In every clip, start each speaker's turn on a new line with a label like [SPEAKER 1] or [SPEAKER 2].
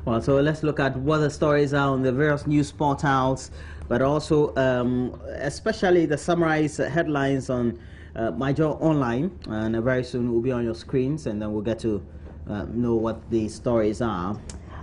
[SPEAKER 1] Well, so let's look at what the stories are on the various news portals, but also especially the summarized headlines on Myjoy Online, and very soon will be on your screens, and then we'll get to know what the stories are.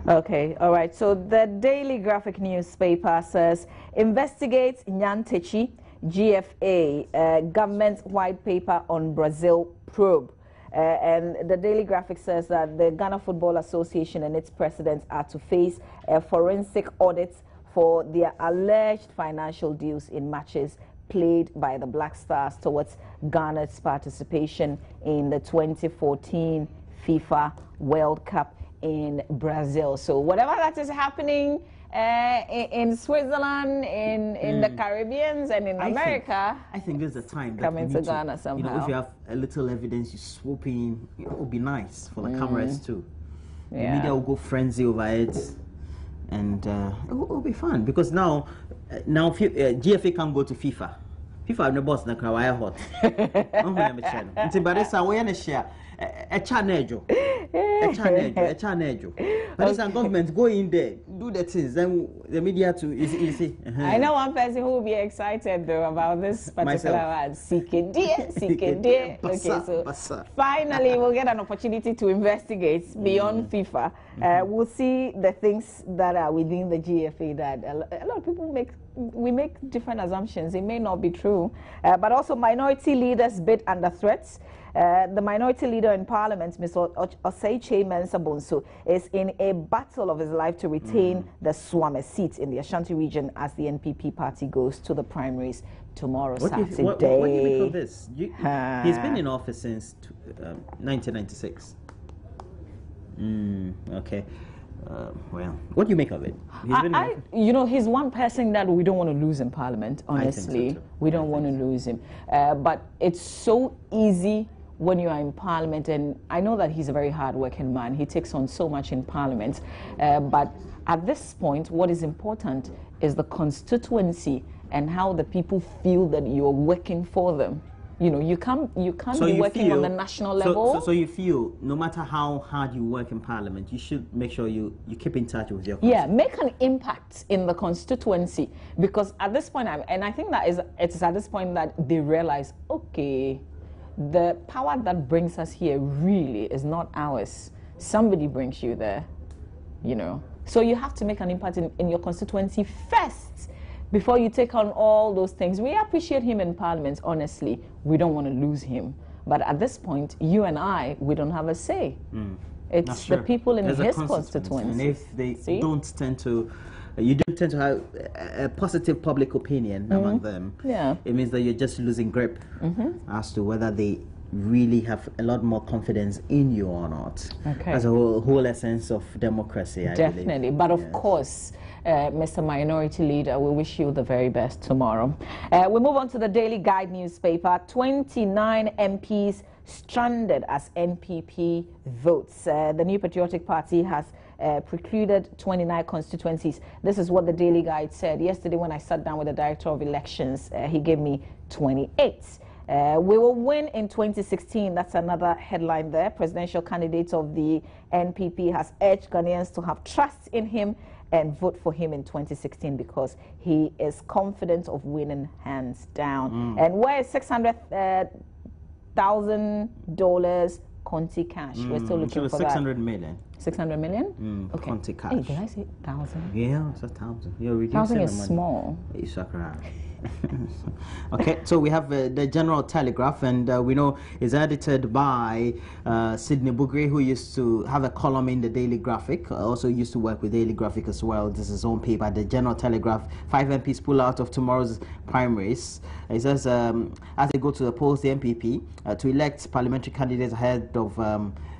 [SPEAKER 2] Okay, all right. So the Daily Graphic newspaper says, investigates Nyantechi, GFA, government white paper on Brazil probe. And the Daily Graphic says that the Ghana Football Association and its presidents are to face a forensic audit for their alleged financial deals in matches played by the Black Stars towards Ghana's participation in the 2014 FIFA World Cup in Brazil. So whatever that is happening in Switzerland, in the Caribbean, and in America,
[SPEAKER 1] I think this is the time that
[SPEAKER 2] coming to Ghana somehow.
[SPEAKER 1] You know, if you have a little evidence, you swoop in. It would be nice for the cameras too. Yeah. The media will go frenzy over it, and it will be fun because now GFA can go to FIFA. FIFA no boss na krawaya hot. Oh my machine. Nti baresa we na share a channel. A channel. But it's a government go in there, do the things, then the media too is easy.
[SPEAKER 2] I know one person who will be excited though about this particular one. CKD. Okay, so finally we'll get an opportunity to investigate beyond FIFA. We'll see the things that are within the GFA that a lot of people make different assumptions. It may not be true. But also minority leaders bid under threats. The minority leader in Parliament, Mr. Oseiche Mensah Bonsu, is in a battle of his life to retain the Swame seat in the Ashanti region as the NPP party goes to the primaries tomorrow, Saturday.
[SPEAKER 1] What do you make of this? He's been in office since 1996. Okay. Well, what do you make of it?
[SPEAKER 2] You know, he's one person that we don't want to lose in Parliament, honestly.
[SPEAKER 1] I think so too.
[SPEAKER 2] We don't want to lose him. But it's so easy when you are in Parliament, and I know that he's a very hard-working man. He takes on so much in Parliament. But at this point, what is important is the constituency and how the people feel that you're working for them. You know, you can't be working on the national level.
[SPEAKER 1] So you feel no matter how hard you work in Parliament, you should make sure you keep in touch with your
[SPEAKER 2] constituency. Yeah, make an impact in the constituency, because at this point, and I think that it's at this point that they realize, okay, the power that brings us here really is not ours. Somebody brings you there, you know. So you have to make an impact in your constituency first before you take on all those things. We appreciate him in Parliament, honestly. We don't want to lose him. But at this point, you and I, we don't have a say. It's the people in his constituency.
[SPEAKER 1] And if they don't tend to, you don't tend to have a positive public opinion among them, it means that you're just losing grip as to whether they really have a lot more confidence in you or not. Okay. That's a whole essence of democracy, I believe.
[SPEAKER 2] Definitely. But of course, Mr. Minority Leader, we wish you the very best tomorrow. We move on to the Daily Guide newspaper. 29 MPs stranded as NPP votes. The New Patriotic Party has precluded 29 constituencies. This is what the Daily Guide said. Yesterday when I sat down with the Director of Elections, he gave me 28. We will win in 2016. That's another headline there. Presidential candidate of the NPP has urged Ghanaians to have trust in him and vote for him in 2016 because he is confident of winning hands down. And where is $600,000 Conti cash? We're still looking for
[SPEAKER 1] 600 million.
[SPEAKER 2] 600 million?
[SPEAKER 1] Okay. Conti cash.
[SPEAKER 2] Hey, did I say 1,000?
[SPEAKER 1] Yeah, it's 1,000. You're reducing
[SPEAKER 2] 1,000 is
[SPEAKER 1] the money.
[SPEAKER 2] small.
[SPEAKER 1] Okay, so we have the General Telegraph, and we know it's edited by Sidney Bugri, who used to have a column in the Daily Graphic, also used to work with Daily Graphic as well. This is his own paper, the General Telegraph. 5 MPs pull out of tomorrow's primaries. It says, as they go to the polls, the NPP, to elect parliamentary candidates ahead of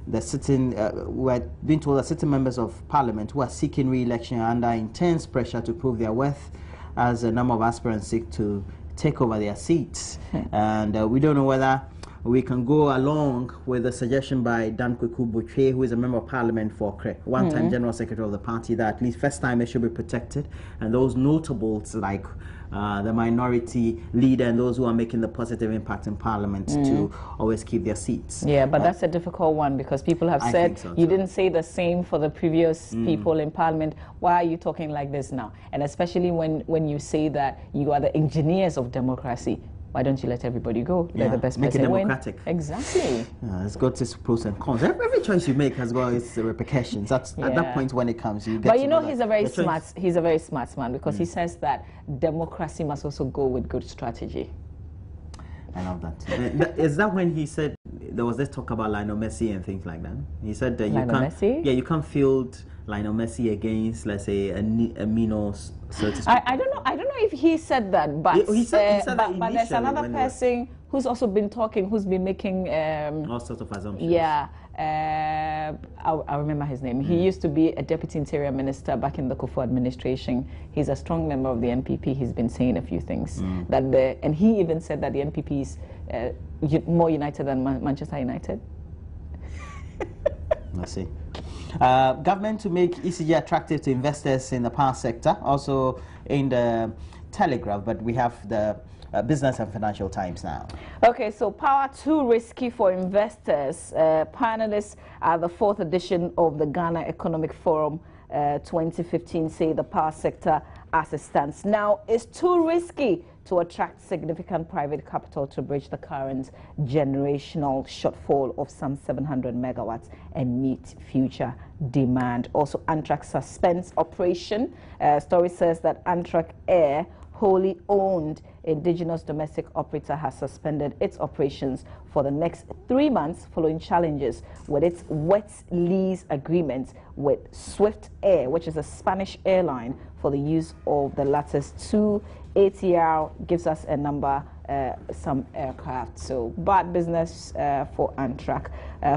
[SPEAKER 1] the sitting, we're being told that sitting members of Parliament who are seeking re-election are under intense pressure to prove their worth as a number of aspirants seek to take over their seats. And we don't know whether we can go along with a suggestion by Dan Kweku Botwe, who is a member of parliament for Kre, one-time general secretary of the party, that at least first timers should be protected, and those notables like the minority leader and those who are making the positive impact in parliament to always keep their seats.
[SPEAKER 2] Yeah, but that's a difficult one because people have said
[SPEAKER 1] so
[SPEAKER 2] you
[SPEAKER 1] too.
[SPEAKER 2] didn't say the same for the previous people in parliament. Why are you talking like this now? And especially when you say that you are the engineers of democracy. Why don't you let everybody go? Let the best
[SPEAKER 1] make it
[SPEAKER 2] person win.
[SPEAKER 1] democratic.
[SPEAKER 2] Exactly.
[SPEAKER 1] It's got its pros and cons. Every choice you make has got its repercussions. At that point when it comes, you get.
[SPEAKER 2] But you know,
[SPEAKER 1] that
[SPEAKER 2] he's a very
[SPEAKER 1] the
[SPEAKER 2] smart.
[SPEAKER 1] choice-
[SPEAKER 2] He's a very smart man because he says that democracy must also go with good strategy.
[SPEAKER 1] I love that. Is that when he said there was this talk about Lionel Messi and things like that? He said that you
[SPEAKER 2] Lionel
[SPEAKER 1] can't.
[SPEAKER 2] Messi?
[SPEAKER 1] Yeah, you can't field Lionel Messi against, let's say, a Mino, so to speak.
[SPEAKER 2] I don't know. I don't know if he said that, but
[SPEAKER 1] He said that
[SPEAKER 2] but there's
[SPEAKER 1] initially
[SPEAKER 2] another
[SPEAKER 1] when
[SPEAKER 2] person who's also been talking, who's been making
[SPEAKER 1] all sorts of assumptions.
[SPEAKER 2] yeah. I remember his name. He used to be a deputy interior minister back in the Kufuor administration. He's a strong member of the NPP. He's been saying a few things and he even said that the NPP is more united than Manchester United.
[SPEAKER 1] Let's see. Government to make ECG attractive to investors in the power sector, also in the Telegraph, but we have the Business and Financial Times now.
[SPEAKER 2] Okay, so power too risky for investors. Panelists at the 4th edition of the Ghana Economic Forum 2015 say the power sector as it stands now is too risky to attract significant private capital to bridge the current generational shortfall of some 700 megawatts and meet future demand. Also, Antrak suspends operation. Story says that Antrak Air, wholly owned indigenous domestic operator, has suspended its operations for the next 3 months following challenges with its wet lease agreement with Swift Air, which is a Spanish airline, for the use of the latter's two ATR gives us a number, some aircraft. So bad business for Antrak.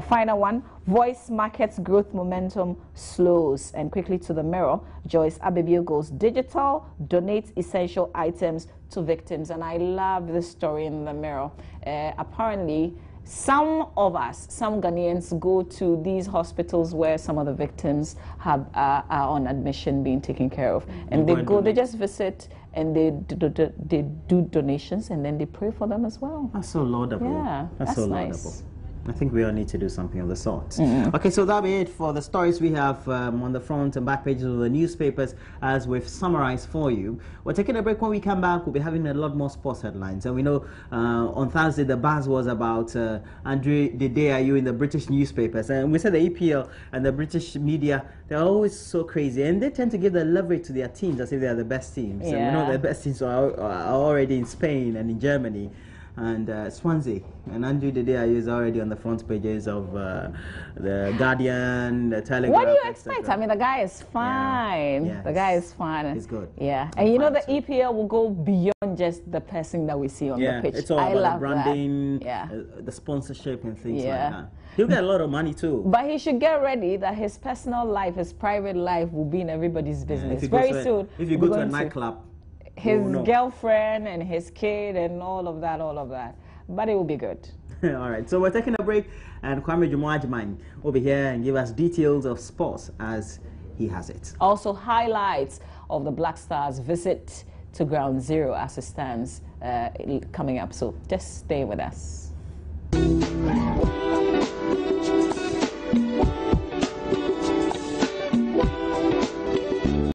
[SPEAKER 2] Final one, voice markets growth momentum slows. And quickly to the Mirror, Joyce Abebio goes digital, donates essential items to victims. And I love this story in the Mirror. Apparently, some of us, some Ghanaians, go to these hospitals where some of the victims are on admission being taken care of. And they just visit and they do donations and then they pray for them as well.
[SPEAKER 1] That's so laudable.
[SPEAKER 2] Yeah, that's
[SPEAKER 1] so
[SPEAKER 2] nice.
[SPEAKER 1] laudable. I think we all need to do something of the sort. Okay, so that'll be it for the stories we have on the front and back pages of the newspapers as we've summarized for you. We're taking a break. When we come back, we'll be having a lot more sports headlines. And we know on Thursday the buzz was about Andre Dede Ayew in the British newspapers. And we said the EPL and the British media, they're always so crazy. And they tend to give the leverage to their teams as if they're the best teams.
[SPEAKER 2] Yeah.
[SPEAKER 1] And we know the best teams are already in Spain and in Germany. And Swansea and Andrew Dede Ayew is already on the front pages of the Guardian, the Telegraph.
[SPEAKER 2] What do you expect? I mean, the guy is fine.
[SPEAKER 1] Yeah,
[SPEAKER 2] the guy is fine.
[SPEAKER 1] He's good.
[SPEAKER 2] Yeah, and you know the EPL will go beyond just the person that we see on the pitch.
[SPEAKER 1] It's all
[SPEAKER 2] I
[SPEAKER 1] about
[SPEAKER 2] love
[SPEAKER 1] the branding,
[SPEAKER 2] that. Yeah.
[SPEAKER 1] the sponsorship and things like
[SPEAKER 2] Yeah.
[SPEAKER 1] that. He'll get a lot of money too.
[SPEAKER 2] But he should get ready that his personal life, his private life, will be in everybody's business very soon.
[SPEAKER 1] If you go to a nightclub,
[SPEAKER 2] his girlfriend and his kid and all of that. But it will be good.
[SPEAKER 1] All right, so we're taking a break, and Kwame Jumoajman will be here and give us details of sports as he has it.
[SPEAKER 2] Also, highlights of the Black Stars' visit to Ground Zero as it stands coming up. So just stay with us.